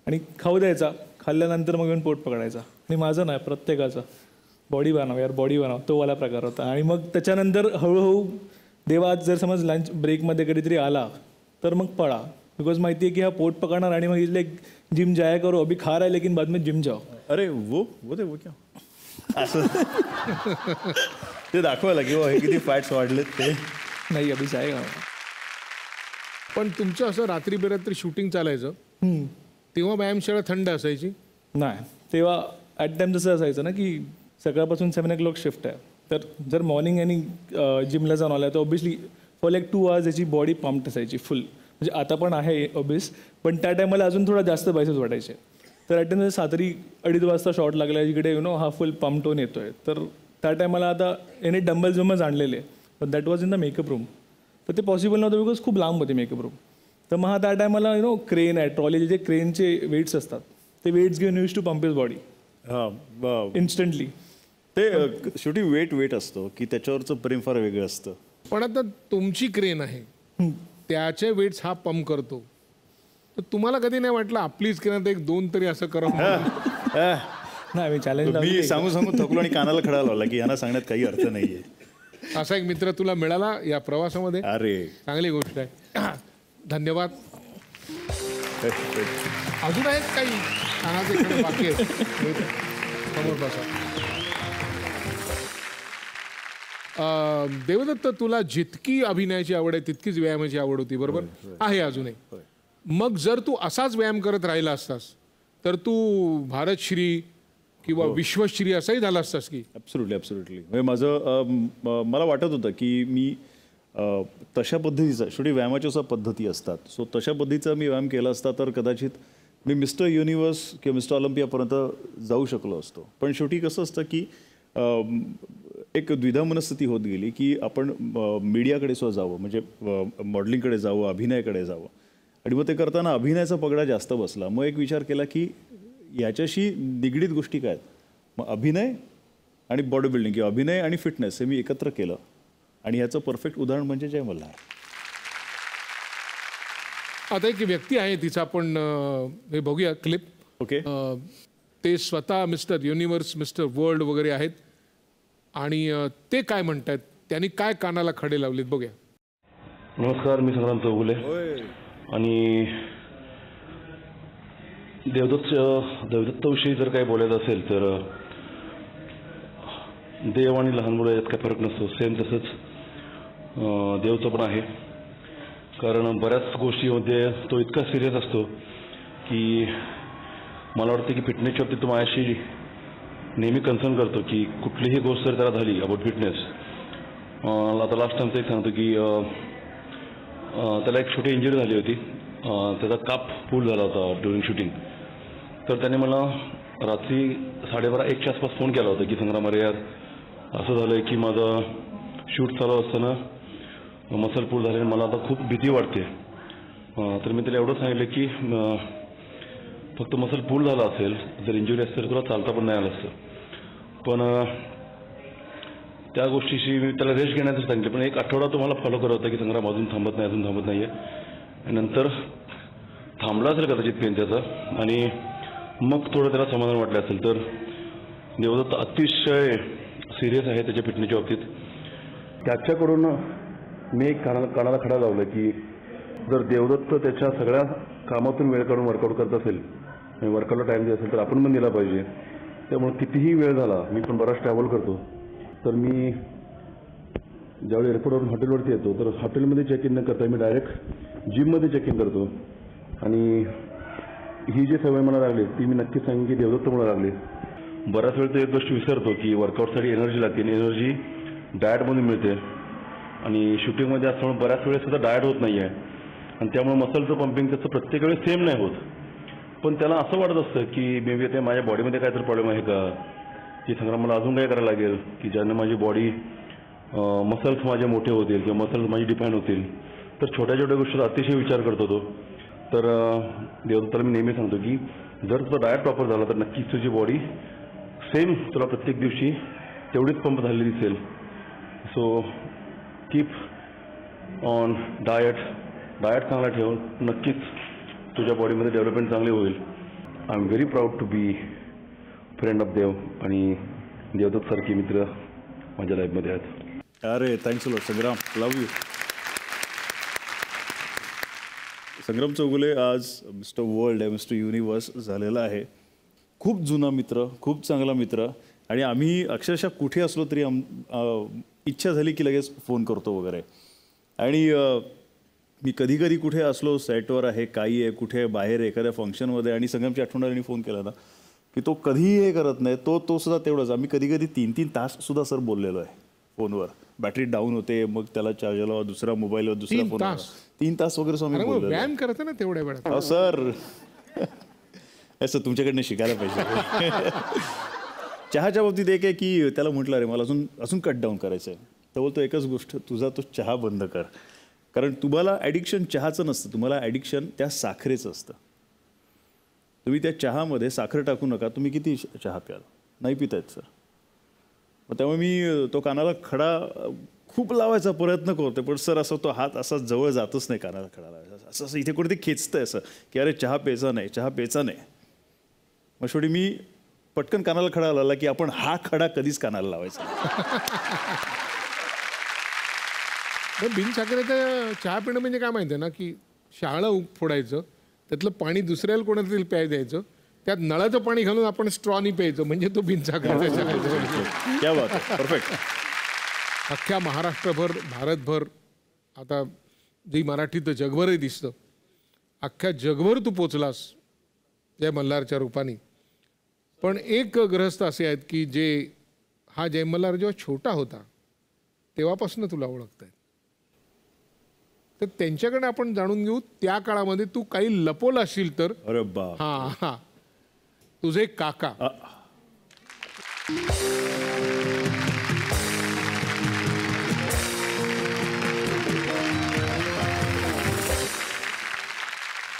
आणि खाऊ द्यायचा. खाल्ल्यानंतर मग येऊन पोट पकडायचा. आणि माझं नाही प्रत्येकाचं बॉडी बनव यार बॉडी बनव तो वाला प्रकार होता. आणि मग त्याच्यानंतर हळूहळू देवा जर समज लंच ब्रेकमध्ये कधीतरी आला तर मग पळा बिकॉज माहिती आहे की हा पोट पकडणार आणि मग इथले जिम जाया करो अभी खा रहा है लेकिन बाद में जिम जाओ. अरे वो क्या असं ते दाखवायला की हे किती फॅट्स वाढलेत ते नाही अभी जाएगा. पण तुमचं असं रात्री बेरात्री शूटिंग चालायचं तेव्हा व्यायामशाळा थंड असायची नाही. तेव्हा ॲट टाइम जसं असायचं ना की सकाळपासून 7 o'clock शिफ्ट आहे तर जर मॉर्निंग आणि जिमला जाऊन आला तर ऑब्वियसली फॉर लाईक 2 hours याची बॉडी पंप्ड असायची फुल. म्हणजे आता पण आहे ऑब्वियस पण त्या टायमाला अजून थोडा जास्त बायसेप्स वाटायचे. तर ॲट टाइम 2:30 वाजता शॉट लागला जिकडे हा फुल पंप टोन येतो आहे. तर त्या टायमाला आता याने डंबल्स आणलेले पण that was in the makeup room. तर ते पॉसिबल नव्हतं बिकॉज खूप लांब होते मेकअप रूम. तर मग त्या टायमाला क्रेन आहे ट्रॉली जे क्रेनचे वेट्स असतात ते वेट्स घेऊन use to pump his body instantly. ते शेवटी वेट असतो की त्याच्यावरचं प्रेम फार वेगळं असतं. पण आता तुमची क्रेन आहे त्याचे वेट्स हा पंप करतो तर तुम्हाला कधी नाही वाटलं आपलीच क्रेन एक 2 तरी असं करा. नाही मी चॅलेंज मी सांगून थकलो आणि कानाला खडा लावला की यांना सांगण्यात काही अर्थ नाहीये. असा एक मित्र तुला मिळाला या प्रवासामध्ये अरे चांगली गोष्ट आहे. धन्यवाद. अजून आहेत काही कानाचे खडे बाकी आहेत समोर बसा. देवदत्त तुला जितकी अभिनयाची आवड आहे तितकीच व्यायामाची आवड होती बरोबर आहे अजूनही. मग जर तू असाच व्यायाम करत राहिला असतास तर तू भारतश्री किंवा विश्वश्री असाही झाला असतास की. ॲब्सोल्युटली म्हणजे माझं मला वाटत होतं की मी तशा पद्धतीचा शेवटी व्यायामाच्या अशा पद्धती असतात. सो तशा पद्धतीचा मी व्यायाम केला असता तर कदाचित मी मिस्टर युनिवर्स किंवा मिस्टर ऑलिम्पियापर्यंत जाऊ शकलो असतो. पण शेवटी कसं असतं की एक द्विधा मनस्थिती होत गेली की आपण मीडियाकडे सुद्धा जावं, म्हणजे मॉडेलिंगकडे जावं, अभिनयाकडे जावं. आणि मग ते करताना अभिनयाचा पगडा जास्त बसला. मग एक विचार केला की याच्याशी निगडीत गोष्टी काय आहेत. मग अभिनय आणि बॉडी बिल्डिंग किंवा अभिनय आणि फिटनेस हे मी एकत्र केलं. आणि याचं परफेक्ट उदाहरण म्हणजे जय मल्हार. आता एक व्यक्ती आहे तिचा आपण हे बघूया क्लिप. ओके. ते स्वतः मिस्टर युनिवर्स, मिस्टर वर्ल्ड वगैरे आहेत आणि ते काय म्हणतात, त्यांनी काय कानाला खडे लावलेत बघूया. नमस्कार, मी संग्राम चौगुले. आणि देवदत्ताविषयी जर काही बोलायचं असेल तर देव आणि लहान मुलं यात काही फरक नसतो. सेम तसंच देवचं पण आहे. कारण बऱ्याच गोष्टीमध्ये तो इतका सिरियस असतो की मला वाटतं की फिटनेसच्या बाबतीत तो माझ्याशी नेहमी कन्सर्न करतो की कुठलीही गोष्ट जर त्याला झाली अबाउट फिटनेस. आता लास्ट टाइमचं एक सांगतो की त्याला एक छोटी इंजुरी झाली होती. त्याचा काप पूल झाला होता ड्युरिंग शूटिंग. तर त्याने मला रात्री 12:30-1च्या आसपास फोन केला होता की संग्राम अरे यार असं झालं आहे की माझं शूट चालू असताना मसल पूल झाल्याने मला आता खूप भीती वाटते. तर मी त्याला एवढं सांगितलं की फक्त मसल पूल झाला असेल, जर इंजुरी असेल तुला चालता पण नाही आलं असतं. पण त्या गोष्टीशी मी त्याला रेस्ट घेण्याचं सांगितलं. पण 1 आठवडा तुम्हाला फॉलो करत होता की संग्राम अजून थांबत नाही आहे. नंतर थांबला असेल कदाचित पेन त्याचा आणि मग थोडं त्याला समाधान वाटलं असेल. तर देवदत्त अतिशय सिरियस आहे त्याच्या फिटनेसच्या बाबतीत. त्याच्याकडून मी एक कानाला खडा लावला की जर देवदत्त त्याच्या सगळ्या कामातून वेळ काढून वर्कआउट करत असेल आणि वर्कआउटला टाईम देत असेल तर आपण पण दिला पाहिजे. त्यामुळे कितीही वेळ झाला, मी पण बराच ट्रॅव्हल करतो, तर मी ज्यावेळी एअरपोर्टवरून हॉटेलवरती येतो तर हॉटेलमध्ये चेक इन न करता मी डायरेक्ट जिममध्ये चेक इन करतो. आणि ही जी सवय मला लागली ती मी नक्कीच सांगेन की देवदत्तमुळे लागली. बऱ्याच वेळ तर एक गोष्ट विसरतो की वर्कआउटसाठी एनर्जी लागते. एनर्जी डाएटमधून मिळते आणि शूटिंगमध्ये असल्यामुळे बऱ्याच वेळेस सुद्धा डाएट होत नाही आहे. आणि त्यामुळे मसलचं पंपिंग त्याचं प्रत्येक वेळेस सेम नाही होत. पण त्याला असं वाटत असतं की मे बी ते माझ्या बॉडीमध्ये काहीतरी प्रॉब्लेम आहे का, की संग्राम मला अजून काय करायला लागेल की ज्याने माझी बॉडी मसल्स माझे मोठे होतील किंवा मसल्स माझी डिफाईन होतील. तर छोट्या छोट्या गोष्टीचा अतिशय विचार करतो तो. तर देवदत्ताला मी नेहमी सांगतो की जर तुझा डाएट प्रॉपर झाला तर नक्कीच तुझी बॉडी सेम तुला प्रत्येक दिवशी तेवढीच पंप झालेली दिसेल. सो कीप ऑन डाएट चांगला ठेवून नक्कीच तुझ्या बॉडीमध्ये डेव्हलपमेंट चांगली होईल. I am very proud to be friend of Dev आणि देवदत्तसारखे मित्र माझ्या लाईफमध्ये आहेत. अरे thanks a lot Sangram, love you. Sangram Chougule आज मिस्टर वर्ल्ड आहे, मिस्टर युनिवर्स झालेला आहे. खूप जुना मित्र, खूप चांगला मित्र. आणि आम्ही अक्षरशः कुठे असलो तरी इच्छा झाली की लगेच फोन करतो वगैरे. आणि मी कधी कधी कुठे असलो, सेटवर आहे, काही आहे, कुठे बाहेर एखाद्या फंक्शनमध्ये आणि संगमच्या आठवणाऱ्याने फोन केला ना की तो कधीही हे करत नाही. तो सुद्धा तेवढंच. आम्ही कधी कधी 3-3 तास सुद्धा सर बोललेलो आहे फोनवर. बॅटरी डाऊन होते, मग त्याला चार्जर लावा, दुसरा मोबाईलवर, दुसरा फोन. 3 तास वगैरे आम्ही बोललो. व्यायाम करते ना तेवढ्या वेळात. सर असं तुमच्याकडनं शिकायला पाहिजे. चहाच्या बाबतीत एक आहे की त्याला म्हटलं अरे मला अजून कट डाऊन करायचं आहे. तर बोलतो एकच गोष्ट, तुझा तो चहा बंद कर. कारण तुम्हाला ॲडिक्शन चहाचं नसतं, तुम्हाला ॲडिक्शन त्या साखरेचं असतं. तुम्ही त्या चहामध्ये साखर टाकू नका, तुम्ही किती चहा प्याल, नाही पितायत सर. मग त्यामुळे मी तो कानाला खडा खूप लावायचा प्रयत्न करतो, पण सर असं तो हात असा जवळ जातच नाही कानाला खडा लावायचा. असं इथे कुठे ते खेचतंय असं की अरे चहा प्यायचा नाही. मग शेवटी मी पटकन कानाला खडा लावला की आपण हा खडा कधीच कानाला लावायचा. बिनसाखरेचा चहा पिणं म्हणजे काय माहिती आहे ना, की शाळा फोडायचं, त्यातलं पाणी दुसऱ्याला कोणाला तरी प्याय द्यायचं, त्यात नळाचं पाणी घालून आपण स्ट्रॉनी प्यायचं, म्हणजे तो बिनसाखरेचा चहा. क्या बात आहे, परफेक्ट. अख्ख्या महाराष्ट्रभर, भारतभर, आता जी मराठी तर जगभरही दिसतं, अख्ख्या जगभर तू पोचलास जय मल्हारच्या रूपाने. पण एक ग्रहस्थ असे आहेत की जे हा जय मल्हार जेव्हा छोटा होता तेव्हापासून तुला ओळखत आहेत. तर त्यांच्याकडे आपण जाणून घेऊ त्या काळामध्ये तू काही लपवलं असशील तर. अरे बा, हा हा, तुझे काका.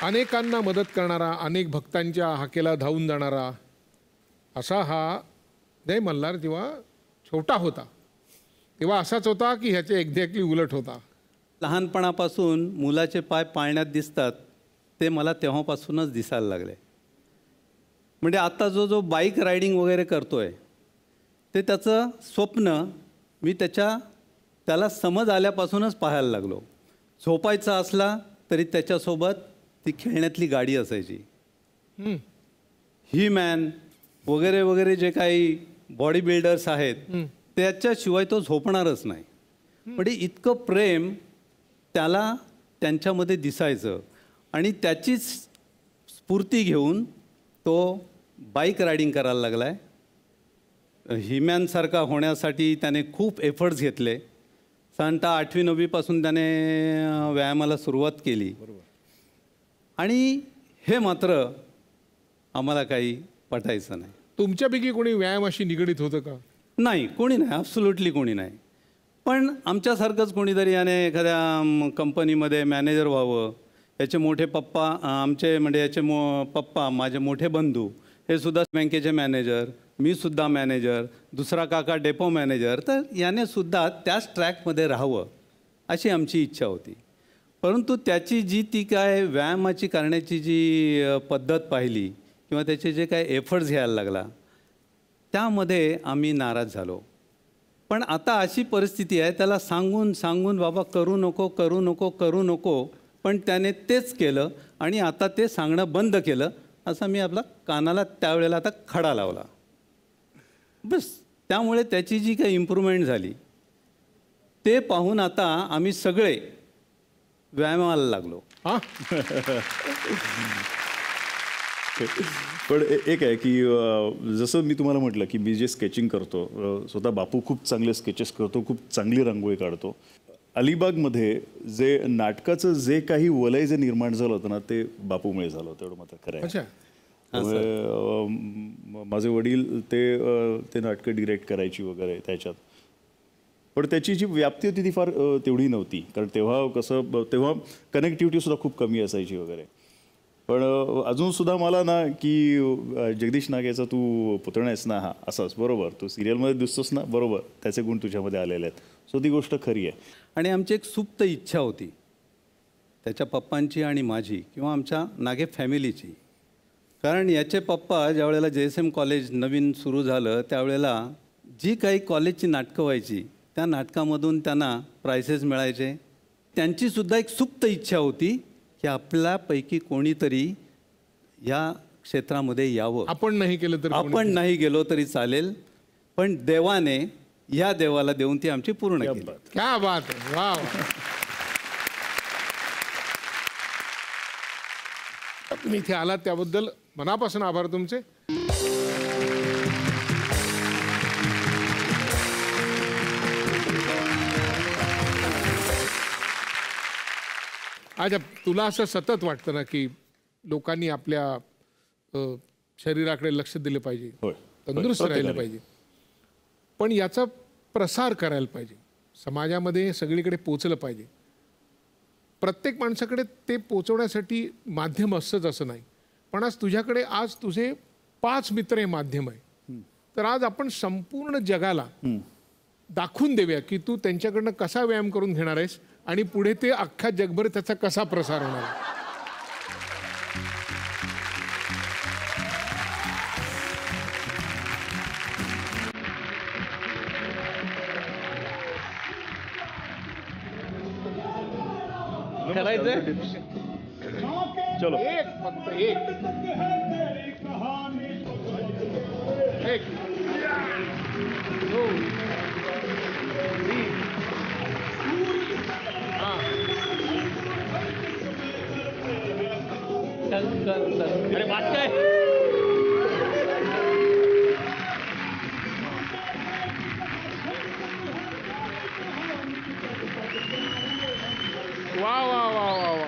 अनेकांना मदत करणारा, अनेक भक्तांच्या हाकेला धावून जाणारा असा हा जय मल्हार जेव्हा छोटा होता तेव्हा असाच होता की ह्याचे एक्झॅक्टली उलट होता? लहानपणापासून मुलाचे पाय पाळण्यात दिसतात ते मला तेव्हापासूनच दिसायला लागले. म्हणजे आता जो बाईक रायडिंग वगैरे करतोय ते त्याचं स्वप्न मी त्याला समज आल्यापासूनच पाहायला लागलो. झोपायचा असला तरी त्याच्यासोबत ती खेळण्यातली गाडी असायची. ही मॅन वगैरे वगैरे जे काही बॉडी बिल्डर्स आहेत त्याच्याशिवाय तो झोपणारच नाही. म्हणजे इतकं प्रेम त्याला त्यांच्यामध्ये दिसायचं आणि त्याचीच स्फूर्ती घेऊन तो बाईक रायडिंग करायला लागला आहे. हिमॅनसारखा होण्यासाठी त्याने खूप एफर्ट्स घेतले. साधारणतः 8वी 9वीपासून त्याने व्यायामाला सुरुवात केली. आणि हे मात्र आम्हाला काही पटायचं नाही. तुमच्यापैकी कोणी व्यायामाशी निगडीत होतं का? नाही, कोणी नाही, ॲब्सोल्युटली कोणी नाही. पण आमच्यासारखंच कोणीतरी याने एखाद्या कंपनीमध्ये मॅनेजर व्हावं. याचे मोठे पप्पा आमचे म्हणजे याचे पप्पा माझे मोठे बंधू हे सुद्धा बँकेचे मॅनेजर, मी सुद्धा मॅनेजर, दुसरा काका डेपो मॅनेजर. तर याने सुद्धा त्याच ट्रॅकमध्ये राहावं अशी आमची इच्छा होती. परंतु त्याची ती काय व्यायामाची करण्याची जी पद्धत पाहिली किंवा त्याचे जे काय एफर्ट्स घ्यायला लागला त्यामध्ये आम्ही नाराज झालो. पण आता अशी परिस्थिती आहे त्याला सांगून सांगून बाबा करू नको करू नको करू नको, पण त्याने तेच केलं आणि आता ते सांगणं बंद केलं. असा मी आपला कानाला त्यावेळेला आता खडा लावला बस. त्यामुळे त्याची जी काही इम्प्रूव्हमेंट झाली ते पाहून आता आम्ही सगळे व्यायामाला लागलो. पण एक आहे की जसं मी तुम्हाला म्हटलं की मी जे स्केचिंग करतो, स्वतः बापू खूप चांगले स्केचेस करतो, खूप चांगली रांगोळी काढतो. अलिबागमध्ये जे नाटकाचं जे काही वलय जे निर्माण झालं होतं ना ते बापूमुळे झालं होतं, एवढं मात्र खरं आहे. त्यामुळे माझे वडील ते नाटकं डिरेक्ट करायची वगैरे त्याच्यात. पण त्याची जी व्याप्ती होती ती फार तेवढी नव्हती, कारण तेव्हा कनेक्टिव्हिटीसुद्धा खूप कमी असायची वगैरे. पण अजूनसुद्धा मला ना की जगदीश नाग याचा तू पुतणा आहेस ना, हा असाच बरोबर, तू सिरियलमध्ये दिसतोस ना बरोबर, त्याचे गुण तुझ्यामध्ये आलेले आहेत. सो ती गोष्ट खरी आहे. आणि आमची एक सुप्त इच्छा होती त्याच्या पप्पांची आणि माझी किंवा आमच्या नागे फॅमिलीची. कारण याचे पप्पा ज्या वेळेला JSM कॉलेज नवीन सुरू झालं त्यावेळेला जी काही कॉलेजची नाटकं व्हायची त्या नाटकामधून त्यांना प्राइसेस मिळायचे. त्यांचीसुद्धा एक सुप्त इच्छा होती की आपल्यापैकी कोणीतरी या क्षेत्रामध्ये यावं. आपण नाही केलं तर आपण नाही गेलो तरी चालेल, पण देवाने या देवाला देऊन ती आमची पूर्ण केली. क्या बात आहे, वा. तुम्ही इथे आलात त्याबद्दल मनापासून आभार तुमचे. आज तुला असं सतत वाटतं ना की लोकांनी आपल्या शरीराकडे लक्ष दिले पाहिजे, तंदुरुस्त राहिलं पाहिजे, पण याचा प्रसार करायला पाहिजे, समाजामध्ये सगळीकडे पोचलं पाहिजे. प्रत्येक माणसाकडे ते पोचवण्यासाठी माध्यम असतंच असं नाही. पण आज तुझ्याकडे आज तुझे 5 मित्र हे माध्यम आहे. तर आज आपण संपूर्ण जगाला दाखवून देऊया की तू त्यांच्याकडनं कसा व्यायाम करून घेणार आहेस आणि पुढे ते अख्ख्या जगभर त्याचा कसा प्रसार होणार आहे. चलो एक फक्त एक दोन तीन. अरे बात काय. वा वा वा वा वा.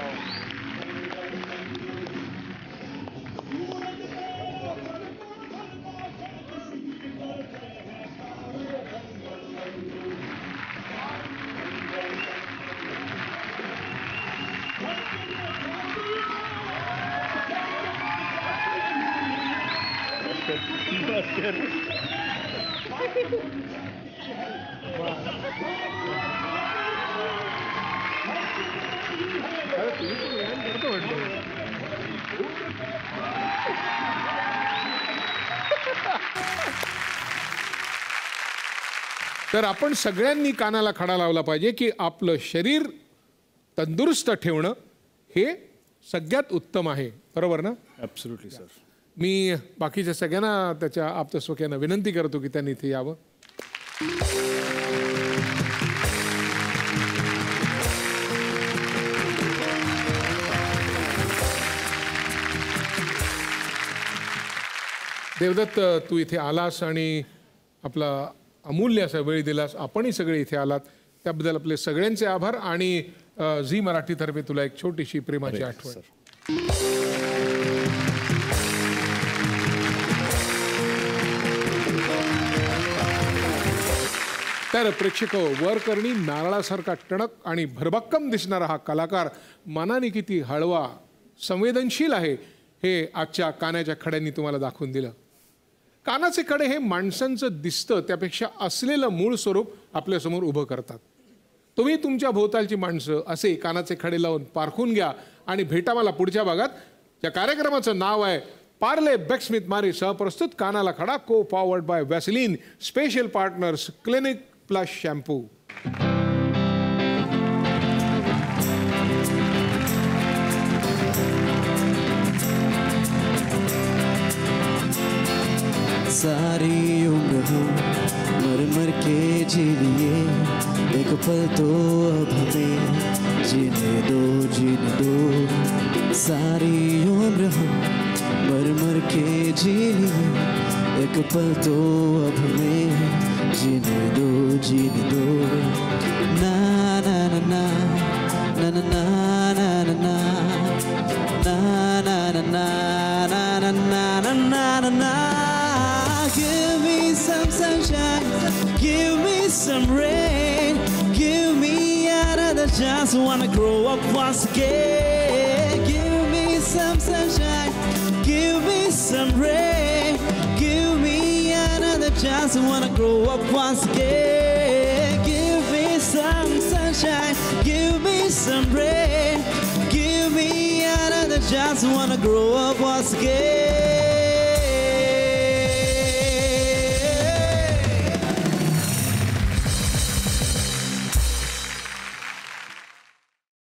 तर आपण सगळ्यांनी कानाला खडा लावला पाहिजे की आपलं शरीर तंदुरुस्त ठेवणं हे सगळ्यात उत्तम आहे. बरोबर ना? Absolutely sir. मी बाकीच्या सगळ्यांना त्याच्या आप्तस्वकीयांना विनंती करतो की त्यांनी इथे यावं. देवदत्त, तू इथे आलास आणि आपला अमूल्य असा वेळ दिलास. आपणही सगळे इथे आलात त्याबद्दल आपले सगळ्यांचे आभार. आणि झी मराठीतर्फे तुला एक छोटीशी प्रेमाची आठवण. तर प्रेक्षक, वर करणी नारळासारखा टणक आणि भरभक्कम दिसणारा हा कलाकार मनाने किती हळवा संवेदनशील आहे हे आजच्या कानाच्या खड्यांनी तुम्हाला दाखवून दिलं. कानाचे खडे हे माणसांचं दिसतं त्यापेक्षा असलेलं मूळ स्वरूप आपल्यासमोर उभं करतात. तुम्ही तुमच्या भोवतालची माणसं असे कानाचे खडे लावून पारखून घ्या आणि भेटा मला पुढच्या भागात. या कार्यक्रमाचं नाव आहे पार्ले बेक्समिथ मारी सहप्रस्तुत कानाला खडा, को powered by Vaseline, special partners clinic plus shampoo. सारी उम्र हो मर मर के जी लिए, एक पल तो अब हमें जीने दो. सारी उम्र हो मर मर के जी लिए, एक पल तो अब हमें जीने दो. ना ना ना ना ना ना ना ना ना na na na na na na na na na. Give me some sunshine, give me some rain, give me another chance. Wanna grow up once again. Give me some sunshine, give me some rain, give me another chance. Wanna grow up once again. Give me some sunshine, give me some rain, give me another chance. Wanna grow up once again.